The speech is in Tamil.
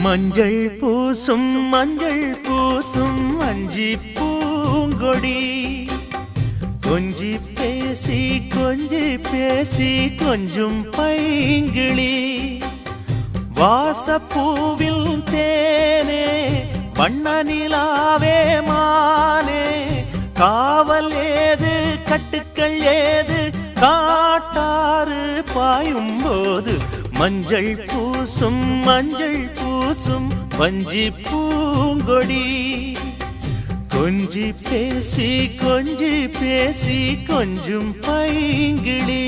மஞ்சள் பூசும் அஞ்சி பூங்கொடி கொஞ்சி பேசி கொஞ்சும் பைங்கிளி வாசப்பூவில் தேனே வண்ண நிலாவே மானே காவல் ஏது கட்டுக்கள் ஏது காட்டாறு பாயும் போது மஞ்சள் பூசும் வஞ்சி பூங்கொடி கொஞ்சி பேசி கொஞ்சும் பைங்கிளி